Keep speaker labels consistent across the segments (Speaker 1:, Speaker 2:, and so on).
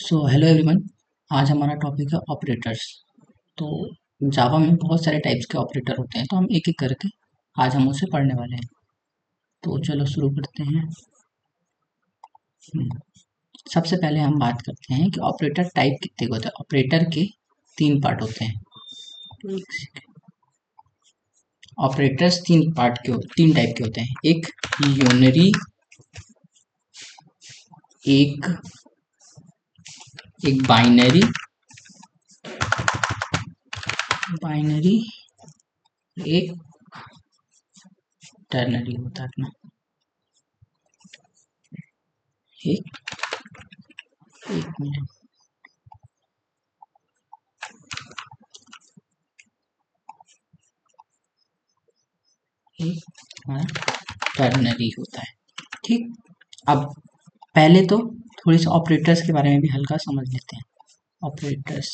Speaker 1: So hello everyone. आज हमारा topic है ऑपरेटर्स। तो जावा में बहुत सारे टाइप्स के ऑपरेटर होते हैं, तो हम एक एक करके आज हम उसे पढ़ने वाले हैं। तो चलो शुरू करते हैं। हम्म, सबसे पहले हम बात करते हैं कि ऑपरेटर टाइप कितने के होते हैं। ऑपरेटर के तीन पार्ट होते हैं। ऑपरेटर्स तीन टाइप के होते हैं। एक यूनरी, एक एक बाइनरी एक टर्नरी होता है अपना। एक एक मिनट। एक हमारा टर्नरी होता है। ठीक। अब पहले तो थोड़ी सी ऑपरेटर्स के बारे में भी हल्का समझ लेते हैं। ऑपरेटर्स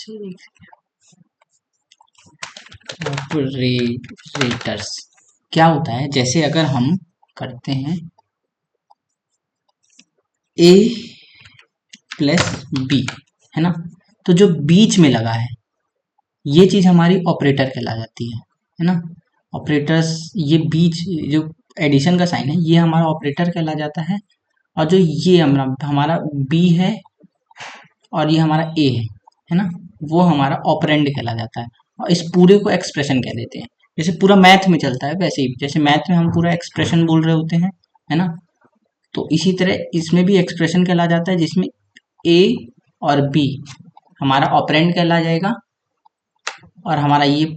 Speaker 1: ऑपरेटर्स क्या होता है। जैसे अगर हम करते हैं ए प्लस बी, है ना, तो जो बीच में लगा है ये चीज हमारी ऑपरेटर कहला जाती है ना। ऑपरेटर्स, ये बीच जो एडिशन का साइन है ये हमारा ऑपरेटर कहला जाता है। और जो ये हमारा बी है और ये हमारा ए है ना, वो हमारा ऑपरेंड कहला जाता है। और इस पूरे को एक्सप्रेशन कह देते हैं। जैसे पूरा मैथ में चलता है वैसे ही, जैसे मैथ में हम पूरा एक्सप्रेशन बोल रहे होते हैं, है ना, तो इसी तरह इसमें भी एक्सप्रेशन कहला जाता है, जिसमें ए और बी हमारा ऑपरेंड कहला जाएगा और हमारा ये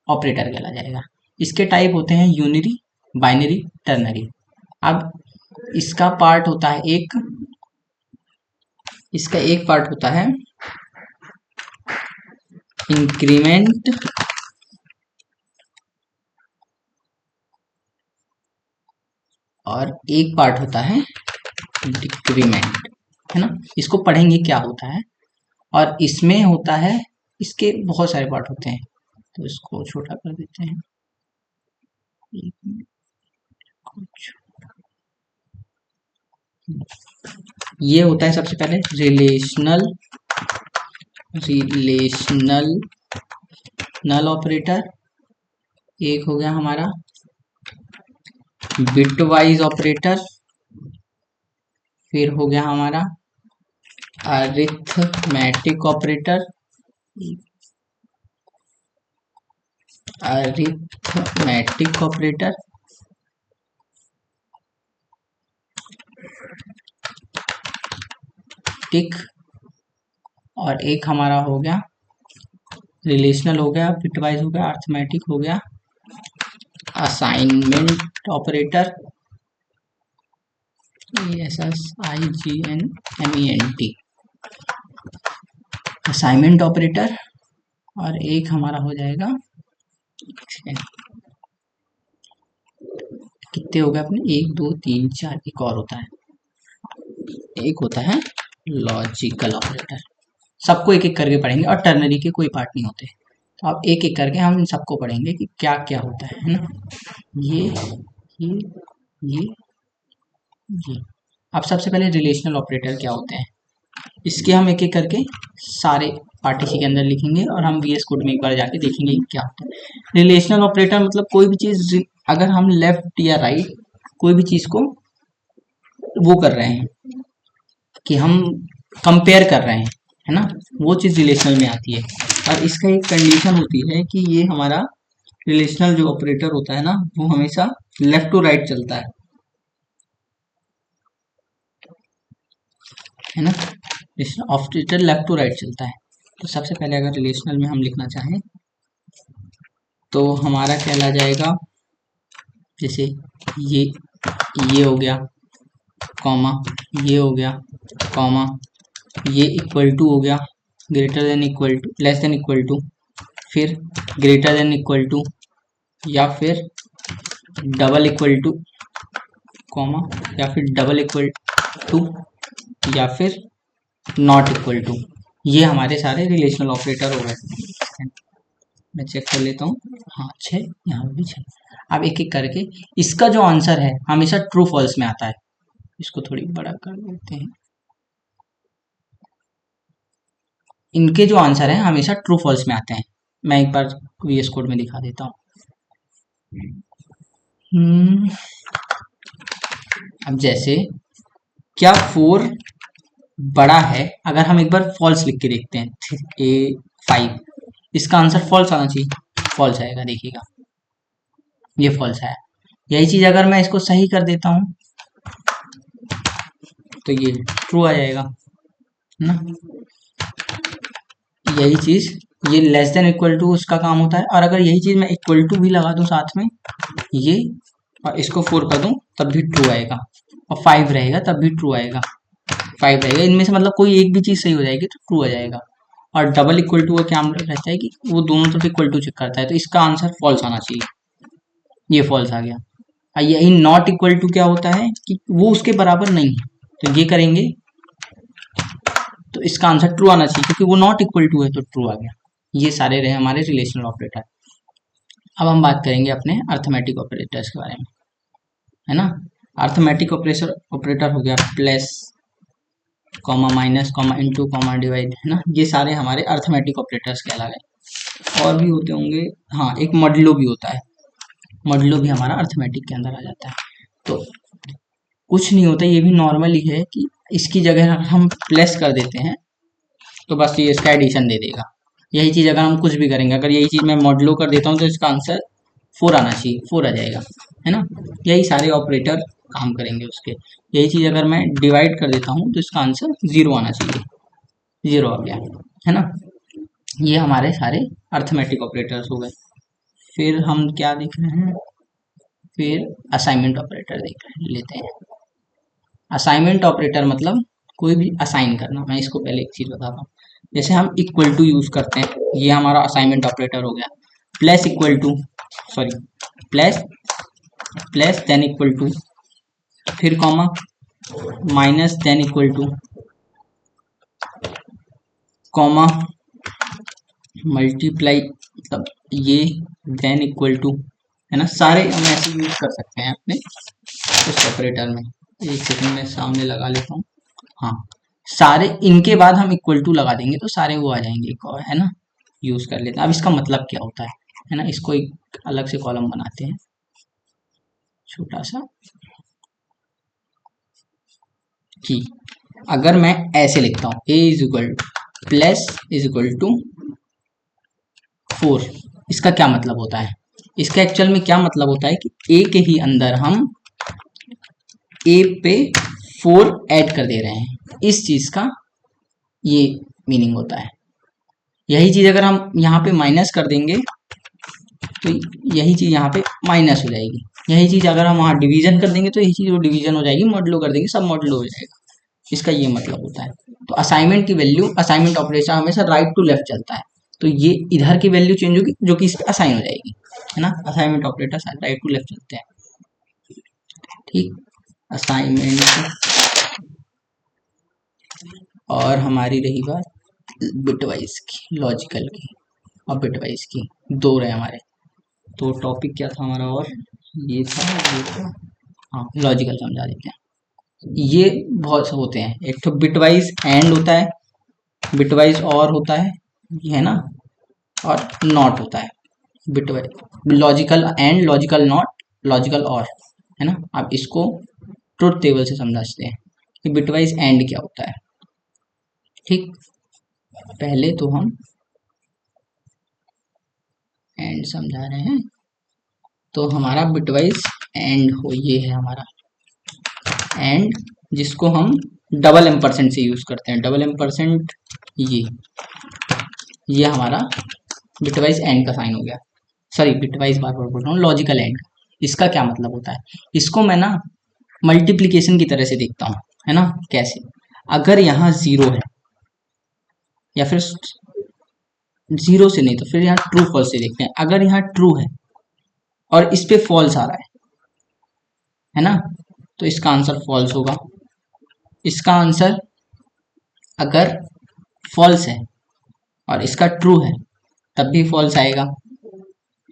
Speaker 1: ऑपरेटर कहला जाएगा। इसके टाइप होते हैं यूनिरी, बाइनरी, टर्नरी। अब इसका पार्ट होता है इसका एक पार्ट होता है इंक्रीमेंट और एक पार्ट होता है डिक्रीमेंट, है ना। इसको पढ़ेंगे क्या होता है। और इसमें होता है, इसके बहुत सारे पार्ट होते हैं, तो इसको छोटा कर देते हैं। ये होता है सबसे पहले रिलेशनल नल ऑपरेटर। एक हो गया हमारा बिटवाइज ऑपरेटर। फिर हो गया हमारा अरिथमेटिक ऑपरेटर। टिक। और एक हमारा हो गया रिलेशनल, हो गया बिटवाइज, हो गया अरिथमेटिक, हो गया assignment operator. ASSIGNMENT assignment operator. और एक हमारा हो जाएगा, कितने हो गए अपने, 1 2 3 4, एक और होता है, एक होता है लॉजिकल ऑपरेटर। सबको एक एक करके पढ़ेंगे और टर्नरी के कोई पार्ट नहीं होते, तो अब एक एक करके हम इन सबको पढ़ेंगे कि क्या क्या होता है ना। ये ये ये ये अब सबसे पहले रिलेशनल ऑपरेटर क्या होते हैं, इसके हम एक एक करके सारे पार्ट इसी के अंदर लिखेंगे और हम VS कोड में एक बार जाके देखेंगे क्या होता है। रिलेशनल ऑपरेटर मतलब कोई भी चीज, अगर हम लेफ्ट या राइट कोई भी चीज को वो कर रहे हैं कि हम कंपेयर कर रहे हैं, है ना, वो चीज रिलेशनल में आती है। और इसका एक कंडीशन होती है कि ये हमारा रिलेशनल जो ऑपरेटर होता है ना, वो हमेशा लेफ्ट टू राइट चलता है ना। ऑपरेटर लेफ्ट टू राइट चलता है। तो सबसे पहले अगर रिलेशनल में हम लिखना चाहें तो हमारा कहला जाएगा, जैसे ये हो गया कॉमा, ये हो गया कॉमा, ये इक्वल टू हो गया, greater than equal to, less than equal to, फिर ग्रेटर देन इक्वल टू, या फिर डबल इक्वल टू कॉमा, या फिर डबल इक्वल टू, या फिर नॉट इक्वल टू। ये हमारे सारे रिलेशनल ऑपरेटर हो गए। मैं चेक कर लेता हूँ, हाँ 6, यहाँ भी 6। अब एक एक करके इसका जो आंसर है हमेशा ट्रू फॉल्स में आता है। इसको थोड़ी बड़ा कर देते हैं। इनके जो आंसर है हमेशा ट्रू फॉल्स में आते हैं। मैं एक बार VS कोड में दिखा देता हूँ। अब जैसे क्या 4 बड़ा है, अगर हम एक बार फॉल्स लिख के देखते हैं, A5, इसका आंसर फॉल्स आना चाहिए, फॉल्स आएगा, देखिएगा ये फॉल्स आया। यही चीज अगर मैं इसको सही कर देता हूं तो ये ट्रू आ जाएगा, है ना। यही चीज ये लेस देन इक्वल टू उसका काम होता है, और अगर यही चीज मैं इक्वल टू भी लगा दूं साथ में ये, और इसको 4 कर दूं तब भी ट्रू आएगा, और 5 रहेगा तब भी ट्रू आएगा, 5 रहेगा, इनमें से मतलब कोई एक भी चीज सही हो जाएगी तो ट्रू आ जाएगा। और डबल इक्वल टू का क्या रहता है कि वो दोनों तरफ इक्वल टू चेक करता है, तो इसका आंसर फॉल्स आना चाहिए, ये फॉल्स आ गया। और यही नॉट इक्वल टू क्या होता है कि वो उसके बराबर नहीं है, तो ये करेंगे तो इसका आंसर ट्रू आना चाहिए, क्योंकि वो नॉट इक्वल टू है तो ट्रू आ गया। ये सारे रहे हमारे रिलेशनल ऑपरेटर। अब हम बात करेंगे अपने अर्थमेटिक ऑपरेटर्स के बारे में, है ना। अर्थमेटिक ऑपरेटर हो गया plus, comma minus, comma into, comma divide, है ना। ये सारे हमारे अर्थमेटिक ऑपरेटर्स कहलाए। और भी होते होंगे, हाँ एक मॉड्यूलो भी होता है, मॉड्यूलो भी हमारा अर्थमेटिक के अंदर आ जाता है। तो कुछ नहीं होता, ये भी नॉर्मल ही है कि इसकी जगह हम प्लस कर देते हैं तो बस ये इसका एडिशन दे देगा। यही चीज़ अगर हम कुछ भी करेंगे, अगर यही चीज़ मैं मॉड्यूलो कर देता हूँ तो इसका आंसर 4 आना चाहिए, 4 आ जाएगा, है ना। यही सारे ऑपरेटर काम करेंगे उसके। यही चीज़ अगर मैं डिवाइड कर देता हूँ तो इसका आंसर 0 आना चाहिए, 0 आ गया, है ना। ये हमारे सारे अर्थमेटिक ऑपरेटर्स हो गए। फिर हम क्या देख रहे हैं, फिर असाइनमेंट ऑपरेटर देख लेते हैं। असाइनमेंट ऑपरेटर मतलब कोई भी असाइन करना। मैं इसको पहले एक चीज बताता हूँ, जैसे हम इक्वल टू यूज करते हैं, ये हमारा असाइनमेंट ऑपरेटर हो गया। Plus equal to, sorry plus, plus then equal to, फिर comma, minus then equal to, comma, multiply, मतलब ये देन इक्वल टू, है ना। सारे हम ऐसे यूज कर सकते हैं अपने उस ऑपरेटर में। एक सेकंड में सामने लगा लेता हूँ, हाँ सारे इनके बाद हम इक्वल टू लगा देंगे तो सारे वो आ जाएंगे, एक और, है ना। यूज कर लेते हैं। अब इसका मतलब क्या होता है ना, इसको एक अलग से कॉलम बनाते हैं छोटा सा, कि अगर मैं ऐसे लिखता हूँ a is equal plus is equal to 4, इसका क्या मतलब होता है। इसका एक्चुअल में क्या मतलब होता है कि a के ही अंदर हम a पे 4 ऐड कर दे रहे हैं, इस चीज का ये मीनिंग होता है। यही चीज अगर हम यहाँ पे माइनस कर देंगे तो यही चीज यहाँ पे माइनस हो जाएगी। यही चीज अगर हम वहाँ डिवीजन कर देंगे तो यही चीज वो डिवीजन हो जाएगी, मॉडलो कर देंगे सब मॉडलो हो जाएगा। इसका ये मतलब होता है। तो असाइनमेंट की वैल्यू, असाइनमेंट ऑपरेशन हमेशा राइट टू लेफ्ट चलता है, तो ये इधर की वैल्यू चेंज होगी जो कि इस पे असाइन हो जाएगी, है ना। Assignment operator right to left चलते हैं, ठीक। असाइनमेंट, और हमारी रही बात बिटवाइज की, लॉजिकल की और बिटवाइज की, दो रहे हमारे। तो टॉपिक क्या था हमारा, और ये था, हाँ लॉजिकल समझा देते हैं। ये बहुत से होते हैं, एक तो बिटवाइज एंड होता है, बिटवाइज और होता है ना, और नॉट होता है। Bitwise logical and, logical not, logical और, है ना। आप इसको ट्रुथ टेबल से समझते हैं कि बिटवाइज एंड क्या होता है, ठीक। पहले तो हम एंड समझा रहे हैं, तो हमारा बिटवाइज एंड हो, ये है हमारा एंड, जिसको हम डबल एम्परसेंट से यूज करते हैं। डबल एम्परसेंट, ये हमारा बिटवाइज एंड का साइन हो गया। सॉरी बिटवाइज बार बार बोल रहा हूँ, लॉजिकल एंड। इसका क्या मतलब होता है, इसको मैं ना मल्टीप्लीकेशन की तरह से देखता हूँ, है ना। कैसे, अगर यहाँ 0 है, या फिर 0 से नहीं तो फिर यहाँ ट्रू फॉल्स से देखते हैं। अगर यहाँ ट्रू है और इस पे फॉल्स आ रहा है ना, तो इसका आंसर फॉल्स होगा। इसका आंसर अगर फॉल्स है और इसका ट्रू है तब भी फॉल्स आएगा,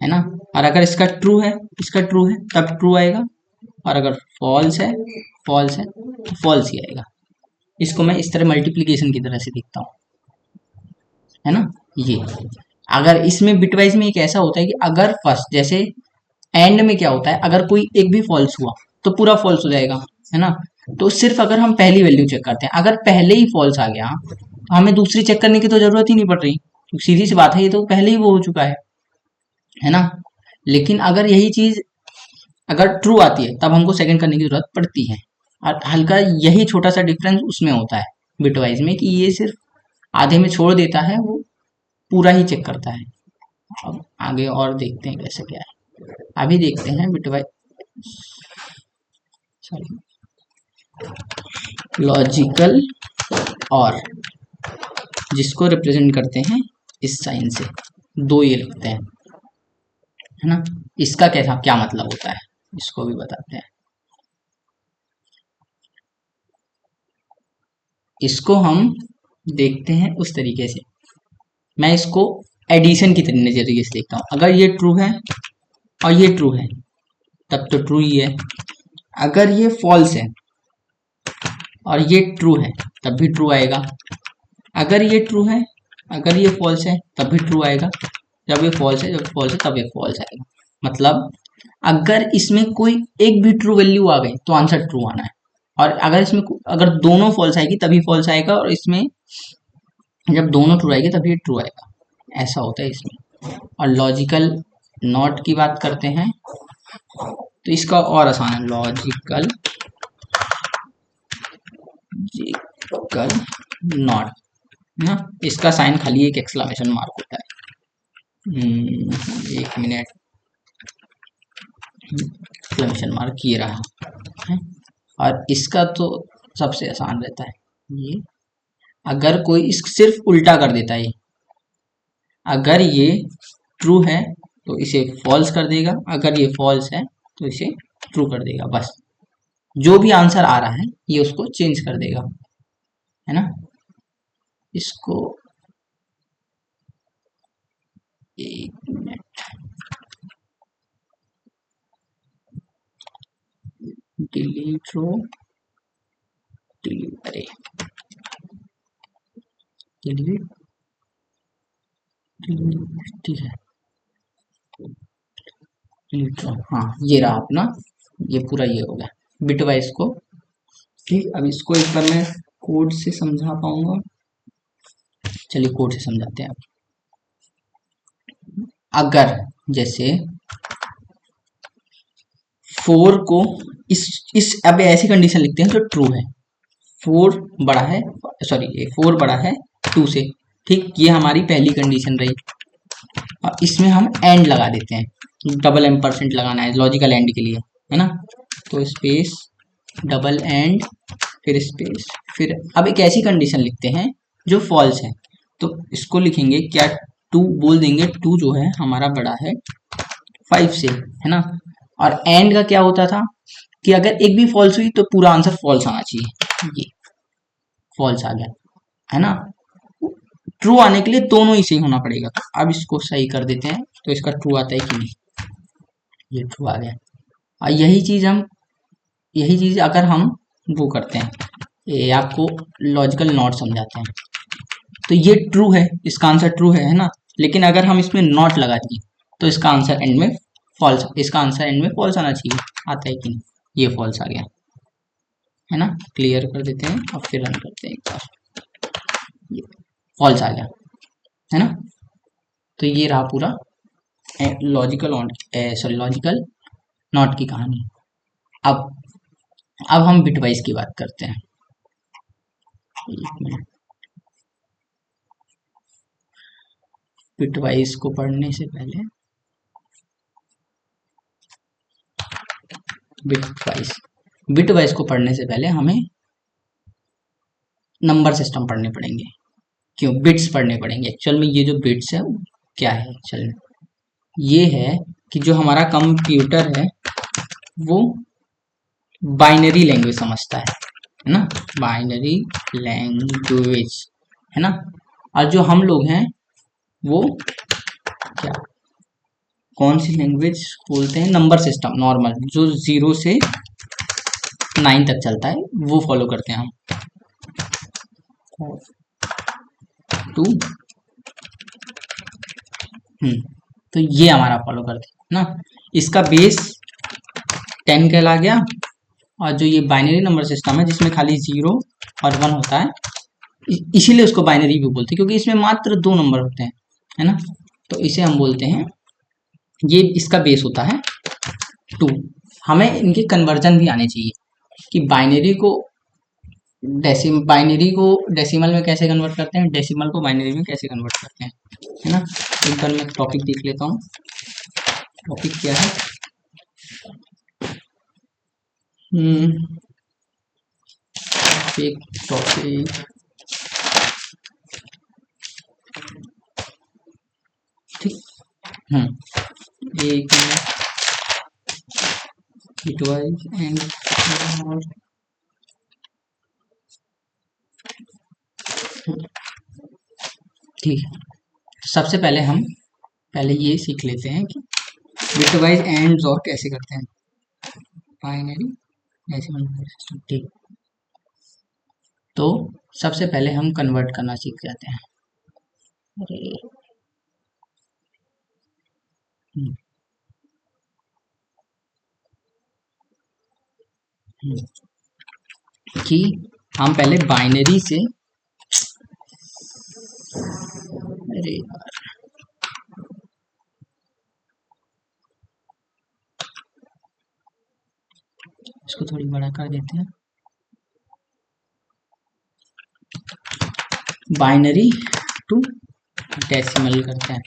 Speaker 1: है ना। और अगर इसका ट्रू है, इसका ट्रू है तब ट्रू आएगा, और अगर फॉल्स है, फॉल्स है तो फॉल्स ही आएगा। इसको मैं इस तरह मल्टीप्लीकेशन की तरह से देखता हूँ। है ना। ये अगर इसमें बिटवाइज में एक ऐसा होता है कि अगर फर्स्ट जैसे एंड में क्या होता है, अगर कोई एक भी फॉल्स हुआ तो पूरा फॉल्स हो जाएगा, है ना। तो सिर्फ अगर हम पहली वैल्यू चेक करते हैं, अगर पहले ही फॉल्स आ गया तो हमें दूसरी चेक करने की तो जरूरत ही नहीं पड़ रही, तो सीधी सी बात है, ये तो पहले ही वो हो चुका है ना। लेकिन अगर यही चीज अगर ट्रू आती है तब हमको सेकंड करने की जरूरत पड़ती है, और हल्का यही छोटा सा डिफरेंस उसमें होता है बिटवाइज में, कि ये सिर्फ आधे में छोड़ देता है, वो पूरा ही चेक करता है। अब आगे और देखते हैं कैसे क्या है। अभी देखते हैं बिटवाइज, सॉरी, लॉजिकल और, जिसको रिप्रेजेंट करते हैं इस साइन से, दो ये लिखते हैं, है ना। इसका कैसा क्या मतलब होता है इसको भी बताते हैं। इसको हम देखते हैं उस तरीके से, मैं इसको एडिशन की तरह नजरिए से देखता हूँ। अगर ये ट्रू है और ये ट्रू है तब तो ट्रू ही है, अगर ये फॉल्स है और ये ट्रू है तब भी ट्रू आएगा, अगर ये ट्रू है अगर ये फॉल्स है तब भी ट्रू आएगा, जब ये फॉल्स है जब फॉल्स है तब ये फॉल्स आएगा। मतलब अगर इसमें कोई एक भी ट्रू वैल्यू आ गई तो आंसर ट्रू आना है, और अगर इसमें अगर दोनों फॉल्स आएगी तभी फॉल्स आएगा, और इसमें जब दोनों ट्रू आएगी तभी ट्रू आएगा, ऐसा होता है इसमें। और लॉजिकल नॉट की बात करते हैं तो इसका और आसान है, लॉजिकल नॉट ना, इसका साइन खाली एक एक्सक्लेमेशन मार्क होता है। एक मिनट, एक्सक्लेमेशन मार्क ये रहा है। और इसका तो सबसे आसान रहता है ये, अगर कोई इस सिर्फ उल्टा कर देता है, अगर ये ट्रू है तो इसे फॉल्स कर देगा, अगर ये फॉल्स है तो इसे ट्रू कर देगा, बस जो भी आंसर आ रहा है ये उसको चेंज कर देगा, है ना। इसको एक मिनट, डिलीट रो, डिलीट, अरे डिलीट, ठीक है, डिलीट रो, हाँ ये रहा अपना, ये पूरा ये हो गया बिटवाइज को। ठीक, अब इसको एक बार मैं कोड से समझा पाऊंगा, चलिए कोड से समझाते हैं। अगर जैसे 4 को इस अब ऐसी कंडीशन लिखते हैं जो ट्रू है, 4 बड़ा है, सॉरी 4 बड़ा है 2 से, ठीक, ये हमारी पहली कंडीशन रही। और इसमें हम एंड लगा देते हैं, डबल एम्परसेंट लगाना है लॉजिकल एंड के लिए, है ना। तो स्पेस डबल एंड फिर स्पेस, फिर अब एक ऐसी कंडीशन लिखते हैं जो फॉल्स है, तो इसको लिखेंगे क्या, 2 बोल देंगे, 2 जो है हमारा बड़ा है 5 से, है ना। और एंड का क्या होता था कि अगर एक भी फॉल्स हुई तो पूरा आंसर फॉल्स आना चाहिए, ये फॉल्स आ गया, है ना। ट्रू आने के लिए दोनों ही सही होना पड़ेगा। अब इसको सही कर देते हैं तो इसका ट्रू आता है कि नहीं, ये ट्रू आ गया। और यही चीज अगर हम वो करते हैं, ये आपको लॉजिकल नॉट समझाते हैं, तो ये ट्रू है, इसका आंसर ट्रू है ना, लेकिन अगर हम इसमें नॉट लगा दिए तो इसका आंसर एंड में फॉल्स, इसका आंसर एंड में फॉल्स आना चाहिए, आता है कि नहीं, ये फॉल्स आ गया, है ना। क्लियर कर देते हैं और फिर रन करते हैं एक बार, ये फॉल्स आ गया, है ना। तो ये रहा पूरा लॉजिकल नॉट की कहानी। अब हम बिटवाइज की बात करते हैं, एक मिनट, बिटवाइज को पढ़ने से पहले बिटवाइज को पढ़ने से पहले हमें नंबर सिस्टम पढ़ने पड़ेंगे, क्यों, बिट्स पढ़ने पड़ेंगे। एक्चुअल में ये जो बिट्स है वो क्या है, चल ये है कि जो हमारा कंप्यूटर है वो बाइनरी लैंग्वेज समझता है ना, बाइनरी लैंग्वेज, है ना। और जो हम लोग हैं वो क्या, कौन सी लैंग्वेज बोलते हैं, नंबर सिस्टम नॉर्मल, जो 0 से 9 तक चलता है वो फॉलो करते हैं हम, 2 तो ये हमारा फॉलो करते हैं ना। इसका बेस 10 कहला गया, और जो ये बाइनरी नंबर सिस्टम है जिसमें खाली 0 और 1 होता है, इसीलिए उसको बाइनरी भी बोलते हैं, क्योंकि इसमें मात्र 2 नंबर होते हैं, है ना। तो इसे हम बोलते हैं, ये इसका बेस होता है 2। हमें इनके कन्वर्जन भी आने चाहिए कि बाइनरी को डेसिमल में कैसे कन्वर्ट करते हैं, डेसिमल को बाइनरी में कैसे कन्वर्ट करते हैं, है ना। एक बार मैं टॉपिक देख लेता हूँ, टॉपिक क्या है। टॉपिक ठीक। एक बिटवाइज एंड ठीक है। सबसे पहले हम ये सीख लेते हैं कि बिटवाइज एंड और कैसे करते हैं, बाइनरी डेसिमल नंबर सिस्टम। ठीक, तो सबसे पहले हम कन्वर्ट करना सीख जाते हैं। अरे कि हम पहले बाइनरी से, अरे यार इसको थोड़ी बड़ा कर देते हैं, बाइनरी टू डेसिमल करते हैं।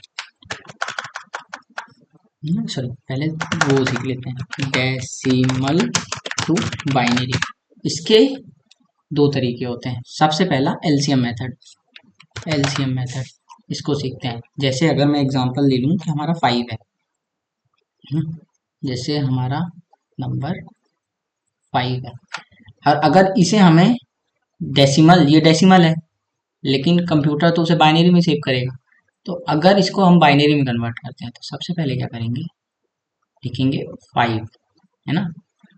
Speaker 1: सॉरी, पहले वो सीख लेते हैं, डेसिमल टू बाइनरी। इसके 2 तरीके होते हैं। सबसे पहला एलसीएम मेथड, इसको सीखते हैं। जैसे अगर मैं एग्जांपल ले लूँ कि हमारा 5 है, जैसे हमारा नंबर 5 है, और अगर इसे हमें डेसिमल, ये डेसिमल है लेकिन कंप्यूटर तो उसे बाइनरी में सेव करेगा, तो अगर इसको हम बाइनरी में कन्वर्ट करते हैं तो सबसे पहले क्या करेंगे, लिखेंगे 5, है ना,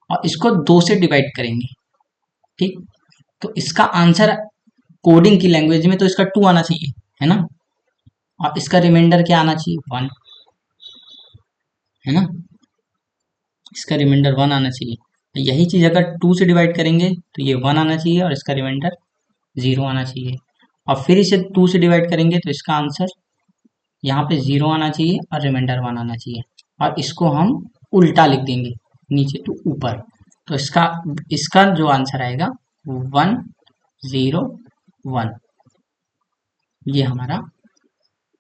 Speaker 1: और इसको 2 से डिवाइड करेंगे। ठीक, तो इसका आंसर कोडिंग की लैंग्वेज में तो इसका 2 आना चाहिए, है ना, और इसका रिमाइंडर क्या आना चाहिए, 1, है ना, इसका रिमाइंडर 1 आना चाहिए। यही चीज अगर 2 से डिवाइड करेंगे तो ये 1 आना चाहिए और इसका रिमाइंडर 0 आना चाहिए, और फिर इसे 2 से डिवाइड करेंगे तो इसका आंसर यहाँ पे 0 आना चाहिए और रिमाइंडर 1 आना चाहिए, और इसको हम उल्टा लिख देंगे, नीचे टू ऊपर। तो इसका जो आंसर आएगा 1 0 1, ये हमारा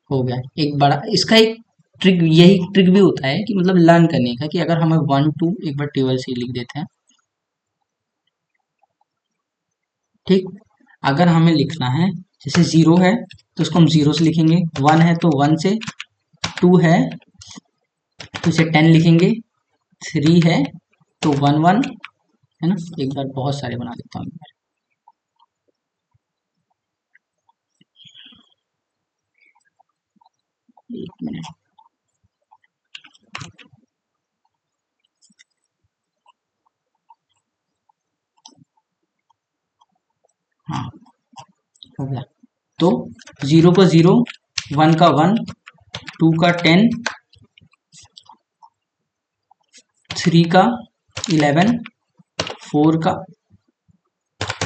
Speaker 1: हो गया। एक बड़ा इसका एक ट्रिक, यही ट्रिक भी होता है कि मतलब लर्न करने का, कि अगर हमें 1 2 एक बार टेबल से लिख देते हैं। ठीक, अगर हमें लिखना है, जैसे 0 है तो उसको हम 0 से लिखेंगे, 1 है तो 1 से, 2 है तो इसे 10 लिखेंगे, 3 है तो 1 1, है ना। एक बार बहुत सारे बना देता हूँ, एक मिनट। हाँ, हो गया। तो 0 का 0, 1 का 1, 2 का 10, 3 का 11, 4 का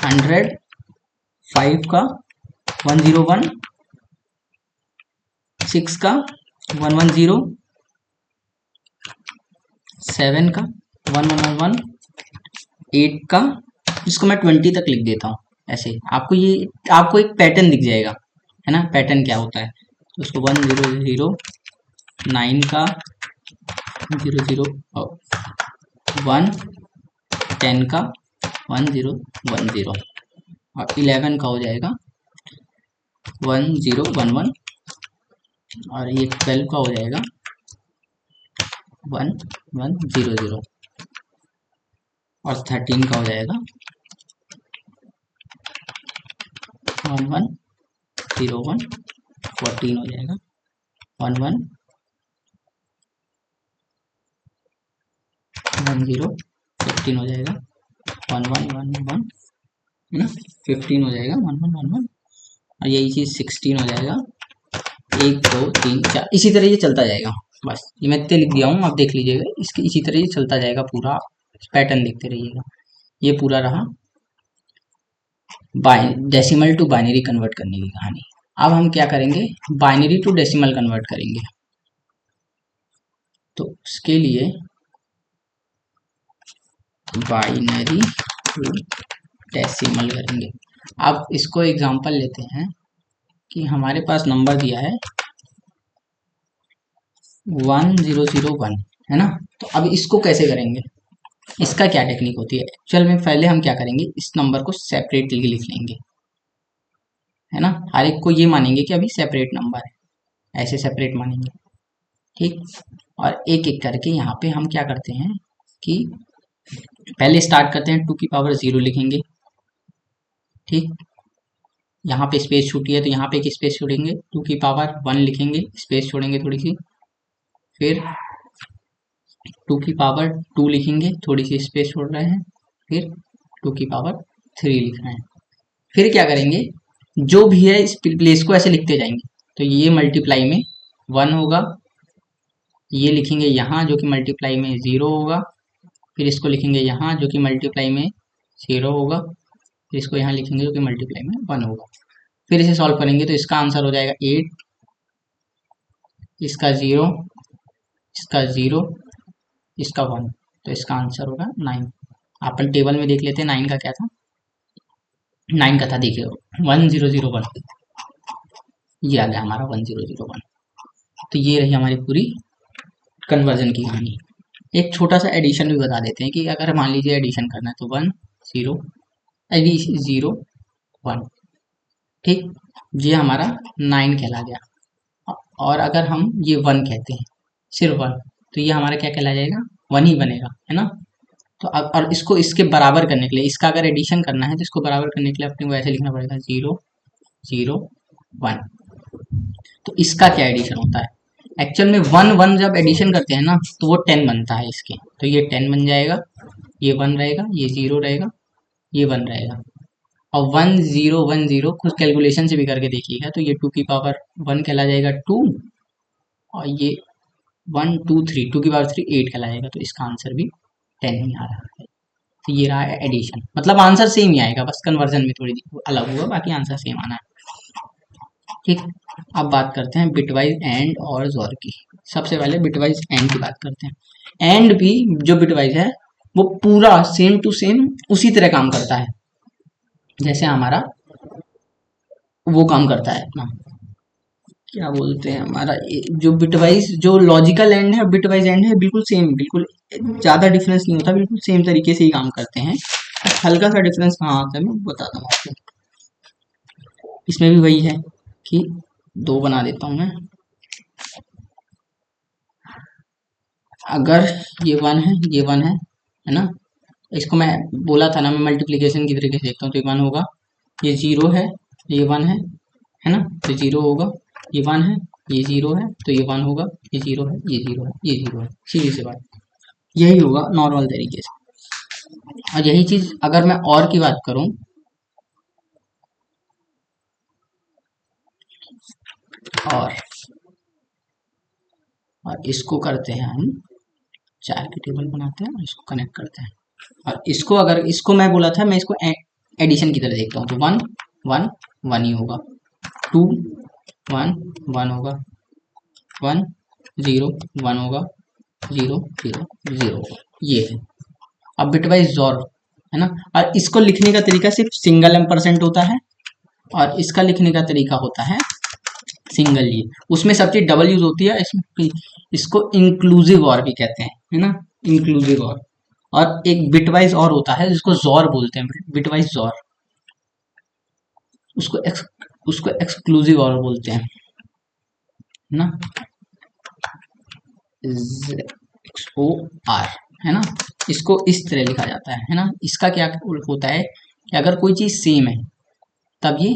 Speaker 1: 100, 5 का 101, 6 का 110, 7 का 1111, 8 का, इसको मैं 20 तक लिख देता हूँ। ऐसे आपको एक पैटर्न दिख जाएगा, है ना, पैटर्न क्या होता है। तो उसको 100, 9 का 00 1, 10 का 1010, और 11 का हो जाएगा 1011, और ये 12 का हो जाएगा 1100, और 13 का हो जाएगा 1101, 14 हो जाएगा 1110, 15 हो जाएगा 1111, है ना, 15 हो जाएगा 1111, और यही चीज 16 हो जाएगा 1 2 3 4 इसी तरह ये चलता जाएगा। बस ये मैं इतने लिख दिया हूँ, आप देख लीजिएगा, इसके इसी तरह ये चलता जाएगा पूरा, पैटर्न देखते रहिएगा। ये पूरा रहा डेसिमल टू बाइनरी कन्वर्ट करने की कहानी। अब हम क्या करेंगे, बाइनरी टू डेसिमल कन्वर्ट करेंगे। तो उसके लिए बाइनरी टू डेसिमल करेंगे। अब इसको एग्जांपल लेते हैं कि हमारे पास नंबर दिया है 1001, है ना। तो अब इसको कैसे करेंगे, इसका क्या टेक्निक होती है एक्चुअल में। पहले हम क्या करेंगे, इस नंबर को सेपरेटली लिख लेंगे, है ना। हर एक को ये मानेंगे कि अभी सेपरेट नंबर है, ऐसे सेपरेट मानेंगे, ठीक। और एक एक करके यहाँ पे हम क्या करते हैं कि पहले स्टार्ट करते हैं 2 की पावर 0 लिखेंगे, ठीक। यहाँ पे स्पेस छूटी है तो यहाँ पे एक स्पेस छोड़ेंगे, 2 की पावर 1 लिखेंगे, स्पेस छोड़ेंगे थोड़ी सी, फिर 2 की पावर 2 लिखेंगे, थोड़ी सी स्पेस छोड़ रहे हैं, फिर 2 की पावर 3 लिख रहे हैं। फिर क्या करेंगे, जो भी है इस प्लेस को ऐसे लिखते जाएंगे। तो ये मल्टीप्लाई में 1 होगा, ये लिखेंगे यहाँ जो कि मल्टीप्लाई में 0 होगा, फिर इसको लिखेंगे यहाँ जो कि मल्टीप्लाई में 0 होगा, फिर इसको यहाँ लिखेंगे जो कि मल्टीप्लाई में 1 होगा। फिर इसे सॉल्व करेंगे तो इसका आंसर हो जाएगा 8, इसका 0, इसका 0, इसका 1, तो इसका आंसर होगा 9। अपन टेबल में देख लेते हैं 9 का क्या था। 9 का था, देखिए 1001, ये आ गया हमारा 1001। तो ये रही हमारी पूरी कन्वर्जन की कहानी। एक छोटा सा एडिशन भी बता देते हैं कि अगर मान लीजिए एडिशन करना है तो 1 0 0 1, ठीक, ये हमारा 9 कहला गया। और अगर हम ये 1 कहते हैं, सिर्फ 1, तो ये हमारा क्या कहला जाएगा, 1 ही बनेगा, है ना। तो अब और इसको इसके बराबर करने के लिए, इसका अगर एडिशन करना है तो इसको बराबर करने के लिए अपने को ऐसे लिखना पड़ेगा 0 0 1। तो इसका क्या एडिशन होता है, एक्चुअल में 1 1 जब एडिशन करते हैं ना तो वो 10 बनता है इसके, तो ये 10 बन जाएगा, ये 1 रहेगा, ये 0 रहेगा, ये 1 रहेगा। और 1 0 1 0 खुद कैलकुलेशन से भी करके देखिएगा तो ये 2 की पावर 1 कहला जाएगा 2, और ये 1 2 3 2 की पावर 3 8 कहला जाएगा, तो इसका आंसर भी 10 ही आ रहा है। तो ये रहा एडिशन, मतलब आंसर सेम ही आएगा, बस कन्वर्जन में थोड़ी अलग हुआ, बाकी आंसर सेम आना है, ठीक। अब बात करते हैं बिटवाइज एंड और जोर की। सबसे पहले बिटवाइज एंड की बात करते हैं। एंड भी जो बिटवाइज है वो पूरा सेम टू सेम उसी तरह काम करता है जैसे हमारा वो काम करता है अपना, क्या बोलते हैं, हमारा जो बिटवाइज जो लॉजिकल एंड है, बिटवाइज एंड है, बिल्कुल सेम, बिल्कुल ज्यादा डिफरेंस नहीं होता, बिल्कुल सेम तरीके से ही काम करते हैं। हल्का सा डिफरेंस कहाँ आता है मैं बताता हूँ आपको। इसमें भी वही है कि 2 बना देता हूँ मैं। अगर ये 1 है, ये 1 है ना। इसको मैं बोला था ना, मैं मल्टीप्लीकेशन की तरीके से देखता हूँ, तो ये 1 होगा, ये 0 है, ये 1 है ना, तो 0 होगा, ये 1 है, ये 0 है, तो ये 1 होगा, ये 0 है, ये 0 है, ये 0 है, सीधी सी बात, यही होगा नॉर्मल तरीके से। और यही चीज अगर मैं और की बात करूं, और इसको करते हैं हम 4 की टेबल बनाते हैं और इसको कनेक्ट करते हैं। और इसको अगर इसको मैं बोला था मैं इसको एडिशन की तरह देखता हूँ, तो 1 1 1 ही होगा, 2 1 1 होगा, 1 0 1 होगा, 0 0 0 होगा, ये है। अब बिटवाइज जोर है ना, और इसको लिखने का तरीका सिर्फ सिंगल एम्परसेंट होता है, और इसका लिखने का तरीका होता है सिंगल ये। उसमें सब चीज डबल यूज होती है, इसमें इसको इंक्लूसिव और भी कहते हैं, है ना, इंक्लूसिव और एक बिटवाइज और होता है जिसको जोर बोलते हैं, बिटवाइज जोर, उसको उसको एक्सक्लूसिव और बोलते हैं, है ना, ओ आर, है ना। इसको इस तरह लिखा जाता है ना। इसका क्या होता है कि अगर कोई चीज सेम है तब ये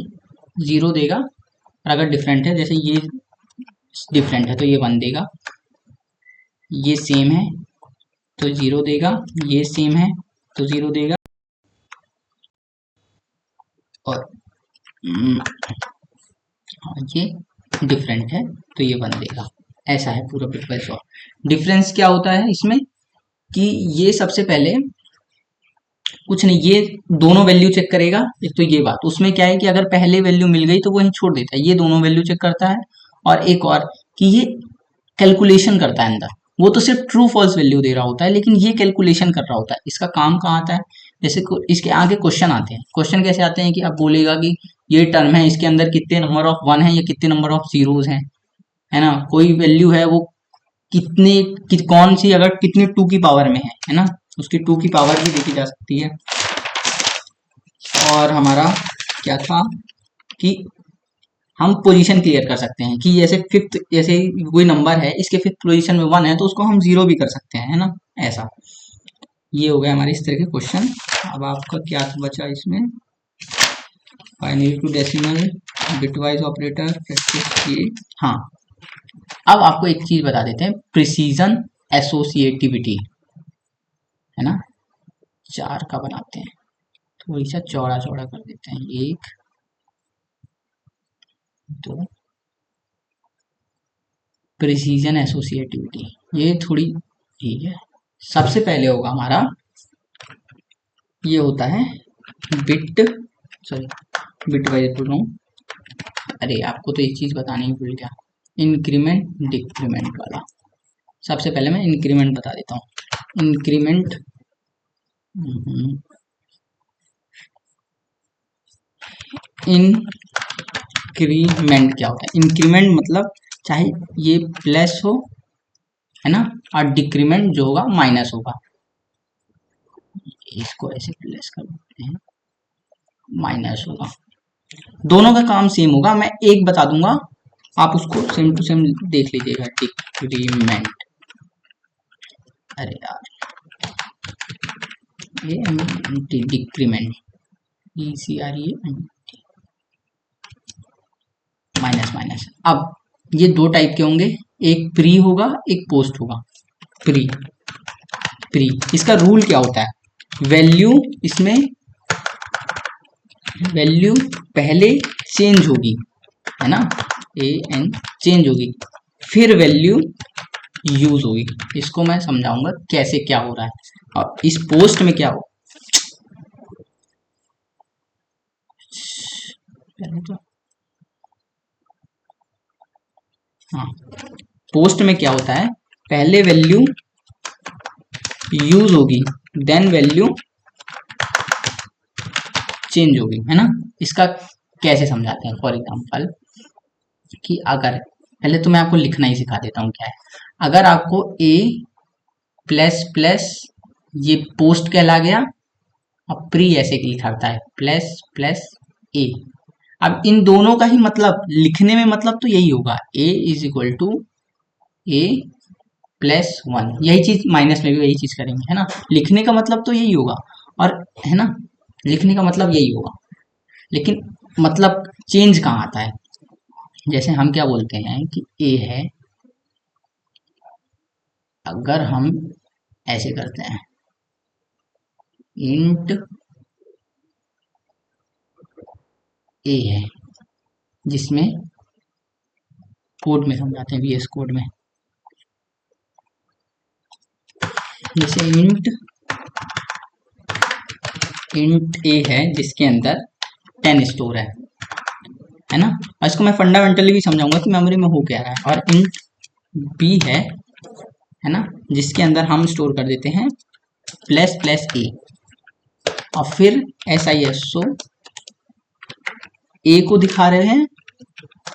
Speaker 1: 0 देगा, और अगर डिफरेंट है, जैसे ये डिफरेंट है तो ये 1 देगा, ये सेम है तो 0 देगा, ये सेम है तो 0 देगा, और ये डिफरेंट है तो ये 1 देगा। ऐसा है पूरा बिटवाइज सॉर्ट। डिफरेंस क्या होता है इसमें कि ये सबसे पहले कुछ नहीं, ये दोनों वैल्यू चेक करेगा। एक तो ये बात उसमें क्या है कि अगर पहले वैल्यू मिल गई तो वो यहीं छोड़ देता है, ये दोनों वैल्यू चेक करता है। और एक और कि ये कैलकुलेशन करता है अंदर, वो तो सिर्फ ट्रू फॉल्स वैल्यू दे रहा होता है, लेकिन ये कैलकुलेशन कर रहा होता है। इसका काम कहाँ आता है, जैसे इसके आगे क्वेश्चन आते हैं। क्वेश्चन कैसे आते हैं कि अब बोलेगा कि ये टर्म है, इसके अंदर कितने नंबर ऑफ 1 है या कितने नंबर ऑफ जीरोज हैं, है ना। कोई वैल्यू है वो कौन सी, अगर कितनी 2 की पावर में है ना, उसकी 2 की पावर भी देखी जा सकती है। और हमारा क्या था कि हम पोजीशन क्लियर कर सकते हैं कि जैसे फिफ्थ, जैसे कोई नंबर है इसके फिफ्थ पोजीशन में 1 है तो उसको हम 0 भी कर सकते हैं, है ना। ऐसा ये हो गया हमारे इस तरह के क्वेश्चन। अब आपका क्या बचा इसमें, binary to decimal, bitwise operator, practice ये। हाँ, अब आपको एक चीज बता देते हैं, प्रिसीजन एसोसिएटिविटी, है ना। 4 का बनाते हैं, थोड़ी सा चौड़ा चौड़ा कर देते हैं, 1 2। प्रिसीजन एसोसिएटिविटी ये थोड़ी ठीक है। सबसे पहले होगा हमारा, ये होता है बिट वाइज बोल रहा हूँ, अरे आपको तो एक चीज बतानी ही भूल गया, इंक्रीमेंट डिक्रीमेंट वाला। सबसे पहले मैं इंक्रीमेंट बता देता हूँ। इंक्रीमेंट इंक्रीमेंट क्या होता है, इंक्रीमेंट मतलब चाहे ये प्लस हो, है ना, और डिक्रीमेंट जो होगा माइनस होगा। इसको ऐसे प्लस कर देते हैं, माइनस होगा। दोनों का काम सेम होगा, मैं एक बता दूंगा, आप उसको सेम टू सेम देख लीजिएगा। डिक्रीमेंट, अरे यार ये डिक्रीमेंट, माइनस माइनस। अब ये 2 टाइप के होंगे, एक प्री होगा एक पोस्ट होगा। प्री प्री इसका रूल क्या होता है, वैल्यू इसमें वैल्यू पहले चेंज होगी, है ना, चेंज होगी, फिर वैल्यू यूज होगी। इसको मैं समझाऊंगा कैसे क्या हो रहा है। और इस पोस्ट में क्या हो, तो हाँ, पोस्ट में क्या होता है, पहले वैल्यू यूज होगी, देन वैल्यू चेंज होगी, है ना। इसका कैसे समझाते हैं, फॉर एग्जांपल कि अगर, पहले तो मैं आपको लिखना ही सिखा देता हूँ क्या है। अगर आपको a प्लस प्लस ये पोस्ट कहला गया, अब प्री ऐसे लिखा है प्लस प्लस a। अब इन दोनों का ही मतलब लिखने में मतलब तो यही होगा, a is equal to a plus 1। यही चीज माइनस में भी यही चीज करेंगे, है ना। लिखने का मतलब तो यही होगा, और है ना, लिखने का मतलब यही होगा, लेकिन मतलब चेंज कहाँ आता है। जैसे हम क्या बोलते हैं कि a है, अगर हम ऐसे करते हैं इंट a है, जिसमें कोड में समझाते हैं, VS कोड में, जैसे इंट a है जिसके अंदर 10 स्टोर है ना। और इसको मैं फंडामेंटली भी समझाऊंगा कि मेमोरी में हो क्या रहा है। और इंट b है ना, जिसके अंदर हम स्टोर कर देते हैं प्लस प्लस a, और फिर SISO a को दिखा रहे हैं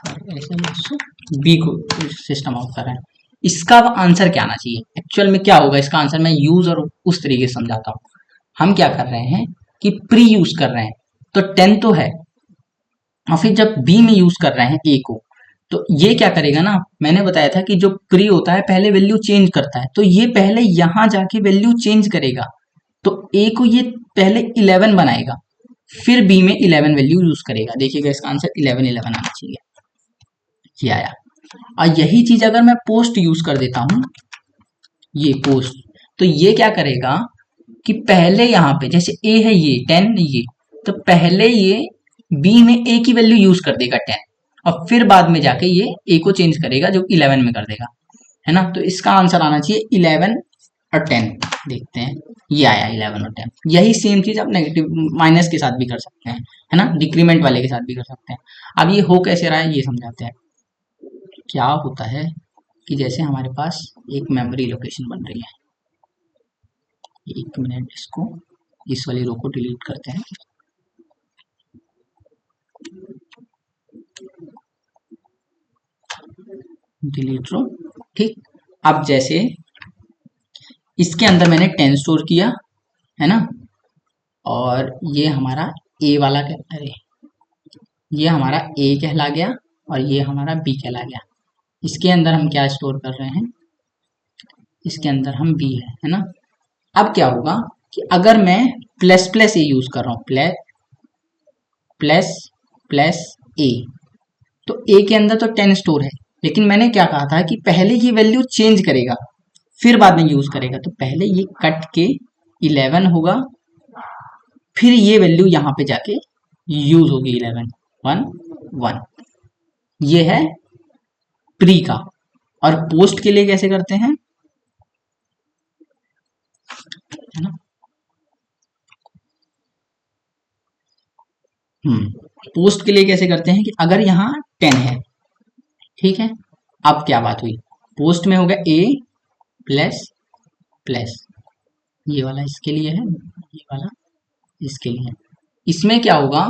Speaker 1: और SISO b को सिस्टम आउट कर रहे हैं। इसका आंसर क्या आना चाहिए, एक्चुअल में क्या होगा इसका आंसर, मैं यूज और उस तरीके से समझाता हूँ। हम क्या कर रहे हैं कि प्री यूज कर रहे हैं, तो 10 तो है, और फिर जब बी में यूज कर रहे हैं ए को, तो ये क्या करेगा ना, मैंने बताया था कि जो प्री होता है पहले वैल्यू चेंज करता है, तो ये पहले यहां जाके वैल्यू चेंज करेगा, तो ए को ये पहले 11 बनाएगा, फिर बी में 11 वैल्यू यूज करेगा। देखिएगा इसका आंसर 11 आना चाहिए, ये आया। और यही चीज अगर मैं पोस्ट यूज कर देता हूं, ये पोस्ट, तो ये क्या करेगा कि पहले यहाँ पे जैसे ए है ये 10 ये, तो पहले ये बी में ए की वैल्यू यूज कर देगा 10, और फिर बाद में जाके ये ए को चेंज करेगा जो 11 में कर देगा, है ना। तो इसका आंसर आना चाहिए 11 और 10। देखते हैं, ये आया 11 और 10। यही सेम चीज आप नेगेटिव माइनस के साथ भी कर सकते हैं, है ना, डिक्रीमेंट वाले के साथ भी कर सकते हैं। अब ये हो कैसे रहा है ये समझाते हैं। क्या होता है कि जैसे हमारे पास एक मेमोरी लोकेशन बन रही है, एक मिनट, इसको इस वाली रो को डिलीट करते हैं। डिलीट रो, ठीक। अब जैसे इसके अंदर मैंने 10 स्टोर किया, है ना, और ये हमारा ए वाला अरे ये हमारा ए कहला गया और ये हमारा बी कहला गया। इसके अंदर हम क्या स्टोर कर रहे हैं, इसके अंदर हम बी है ना। अब क्या होगा कि अगर मैं प्लस प्लस ए यूज कर रहा हूँ, प्लस प्लस प्लस ए, तो ए के अंदर तो 10 स्टोर है, लेकिन मैंने क्या कहा था कि पहले ये वैल्यू चेंज करेगा फिर बाद में यूज करेगा। तो पहले ये कट के 11 होगा, फिर ये वैल्यू यहाँ पे जाके यूज होगी 11 1 1। ये है प्री का। और पोस्ट के लिए कैसे करते हैं, है ना। पोस्ट के लिए कैसे करते हैं कि अगर यहाँ 10 है, ठीक है, अब क्या बात हुई, पोस्ट में होगा ए प्लस प्लस, ये वाला इसके लिए है, ये वाला इसके लिए है। इसमें क्या होगा,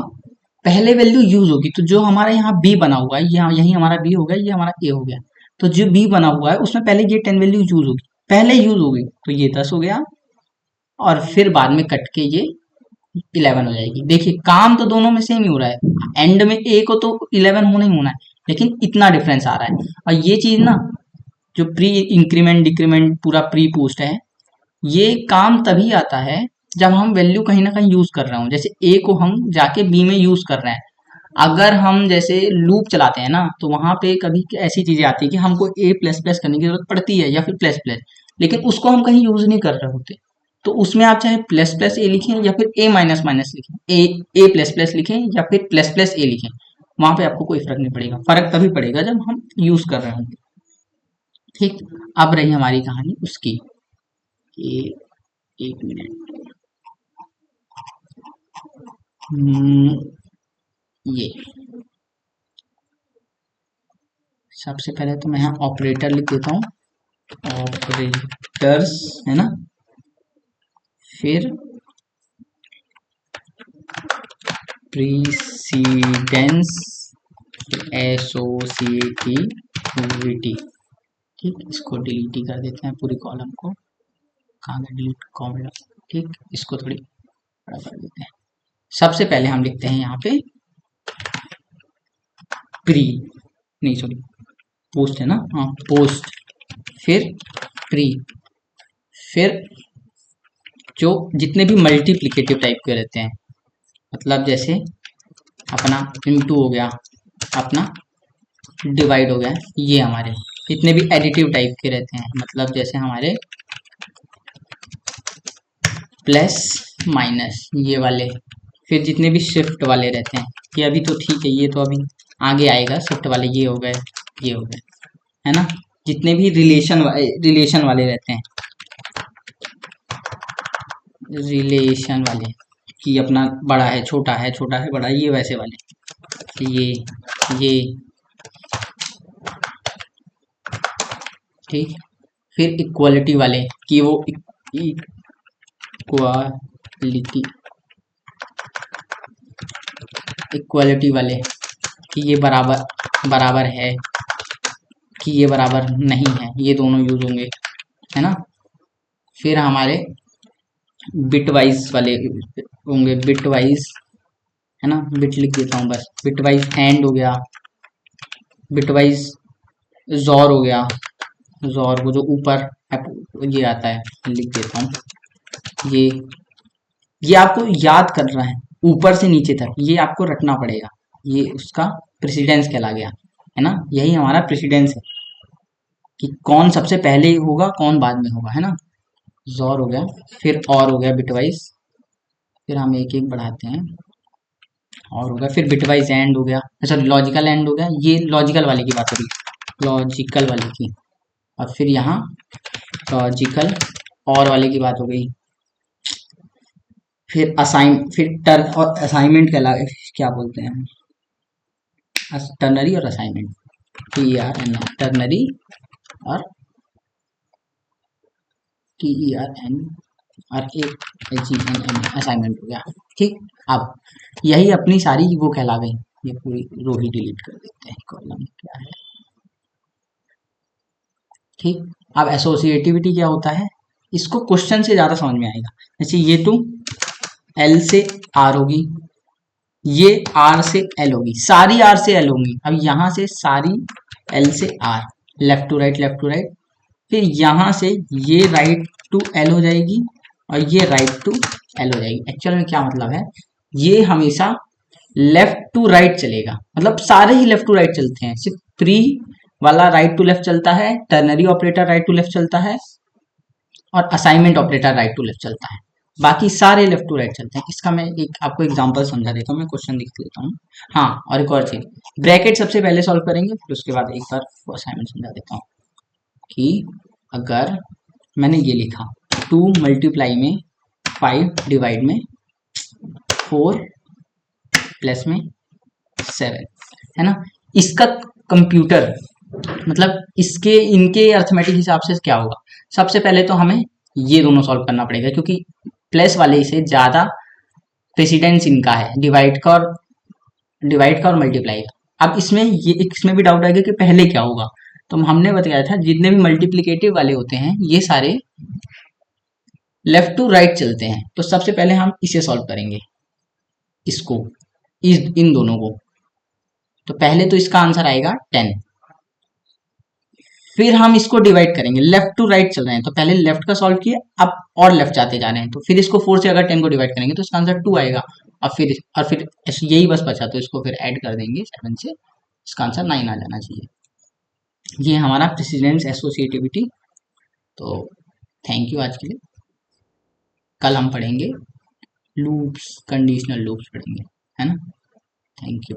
Speaker 1: पहले वैल्यू यूज होगी, तो जो हमारा यहाँ बी बना हुआ है, यहाँ यही हमारा बी हो गया, ये हमारा ए हो गया, तो जो बी बना हुआ है उसमें पहले ये 10 वैल्यू यूज होगी, पहले यूज होगी, तो ये 10 हो गया, और फिर बाद में कट के ये 11 हो जाएगी। देखिए काम तो दोनों में सेम ही हो रहा है, एंड में ए को तो 11 होना ही होना है, लेकिन इतना डिफरेंस आ रहा है। और ये चीज ना, जो प्री इंक्रीमेंट डिक्रीमेंट पूरा प्री पोस्ट है, ये काम तभी आता है जब हम वैल्यू कहीं ना कहीं यूज कर रहे हो। जैसे ए को हम जाके बी में यूज कर रहे हैं, अगर हम जैसे लूप चलाते हैं ना, तो वहां पे कभी ऐसी चीजें आती है कि हमको ए प्लस प्लस करने की जरूरत पड़ती है या फिर प्लस प्लस, लेकिन उसको हम कहीं यूज नहीं कर रहे होते। तो उसमें आप चाहे प्लस प्लस ए लिखें या फिर ए माइनस माइनस लिखें, ए प्लस प्लस लिखें या फिर प्लस प्लस ए लिखें, वहां पे आपको कोई फर्क नहीं पड़ेगा। फर्क तभी पड़ेगा जब हम यूज कर रहे होंगे, ठीक। अब रही हमारी कहानी उसकी, एक मिनट, ये सबसे पहले तो मैं यहाँ ऑपरेटर लिख देता हूँ, ऑपरेटर्स, है ना, फिर प्रीसीडेंस, एसोसिएटिविटी, ठीक। इसको डिलीट ही कर देते हैं पूरी कॉलम को, कहाँ गया डिलीट कॉलम, ठीक। इसको थोड़ी बड़ा कर देते हैं। सबसे पहले हम लिखते हैं यहाँ पे प्री, नहीं सॉरी पोस्ट है ना, हाँ पोस्ट, फिर प्री, फिर जो जितने भी मल्टीप्लिकेटिव टाइप के रहते हैं, मतलब जैसे अपना इनटू हो गया, अपना डिवाइड हो गया, ये हमारे जितने भी एडिटिव टाइप के रहते हैं, मतलब जैसे हमारे प्लस माइनस ये वाले, फिर जितने भी शिफ्ट वाले रहते हैं, ये अभी तो ठीक है, ये तो अभी आगे आएगा, शिफ्ट वाले ये हो गए, ये हो गए, है ना। जितने भी रिलेशन वाले रहते हैं, रिलेशन वाले कि अपना बड़ा है छोटा है, छोटा है बड़ा है, ये वैसे वाले, ये ठीक। फिर इक्वालिटी वाले कि वो इक्वालिटी वाले कि ये बराबर बराबर है कि ये बराबर नहीं है, ये दोनों यूज होंगे, है ना। फिर हमारे बिट वाइज वाले होंगे, बिट वाइज, है ना, बिट लिख देता हूँ बस, बिट वाइज एंड हो गया, बिट वाइज जॉर हो गया, जॉर को जो ऊपर ये आता है लिख देता हूँ, ये आपको याद करना है ऊपर से नीचे तक, ये आपको रटना पड़ेगा, ये उसका प्रेसिडेंस कहला गया, है ना। यही हमारा प्रेसिडेंस है कि कौन सबसे पहले होगा कौन बाद में होगा, है ना। जॉर हो गया, फिर और हो गया बिटवाइज, फिर हम एक एक बढ़ाते हैं, और हो गया, फिर बिटवाइज एंड हो गया, सॉरी लॉजिकल एंड हो गया, ये लॉजिकल वाले की बात हो रही, लॉजिकल वाले की। और फिर यहाँ लॉजिकल और वाले की बात हो गई। फिर फिर और असाइनमेंट के अलावा क्या बोलते हैं, टर्नरी और असाइनमेंट, TERN टर्नरी और TERN असाइनमेंट हो गया। ठीक, अब यही अपनी सारी वो कहला गई। ये पूरी रो ही डिलीट कर देते हैं, कॉलम क्या है। ठीक, अब एसोसिएटिविटी क्या होता है, इसको क्वेश्चन से ज्यादा समझ में आएगा। जैसे ये टू L से R होगी, ये R से L होगी, सारी R से L होंगी। अब यहाँ से सारी L से R, left to right left to right, फिर यहाँ से ये राइट टू L हो जाएगी और ये राइट टू L हो जाएगी। एक्चुअल में क्या मतलब है, ये हमेशा लेफ्ट टू राइट चलेगा, मतलब सारे ही लेफ्ट टू राइट चलते हैं, सिर्फ प्री वाला राइट टू लेफ्ट चलता है, ternary operator right to left चलता है और assignment operator right to left चलता है, बाकी सारे लेफ्ट टू राइट चलते हैं। इसका मैं एक आपको एग्जांपल समझा देता हूँ, मैं क्वेश्चन लिख लेता हूँ। हाँ, और एक और चीज, ब्रैकेट सबसे पहले सॉल्व करेंगे, फिर उसके बाद एक बार असाइनमेंट समझा देता हूँ कि अगर मैंने ये लिखा 2 मल्टीप्लाई में 5 डिवाइड में 4 प्लस में 7 है ना, इसका कंप्यूटर मतलब इसके इनके अर्थमेटिक हिसाब से क्या होगा। सबसे पहले तो हमें ये दोनों सॉल्व करना पड़ेगा, क्योंकि प्लस वाले से ज्यादा प्रेसिडेंस इनका है, डिवाइड का और मल्टीप्लाई का। अब इसमें भी डाउट आएगा कि पहले क्या होगा, तो हमने बताया था जितने भी मल्टीप्लिकेटिव वाले होते हैं ये सारे लेफ्ट टू राइट चलते हैं। तो सबसे पहले हम इसे सॉल्व करेंगे, इसको इन दोनों को। तो पहले तो इसका आंसर आएगा 10, फिर हम इसको डिवाइड करेंगे, लेफ्ट टू राइट चल रहे हैं तो पहले लेफ्ट का सॉल्व किया, अब और लेफ्ट जाते जा रहे हैं, तो फिर इसको 4 से अगर 10 को डिवाइड करेंगे तो इसका आंसर 2 आएगा। और फिर यही बस बचा, तो इसको फिर ऐड कर देंगे 7 से, इसका आंसर 9 आ जाना चाहिए। ये हमारा प्रेसिडेंस एसोसिएटिविटी। तो थैंक यू आज के लिए। कल हम पढ़ेंगे लूप्स, कंडीशनल लूप्स पढ़ेंगे, है ना। Thank you.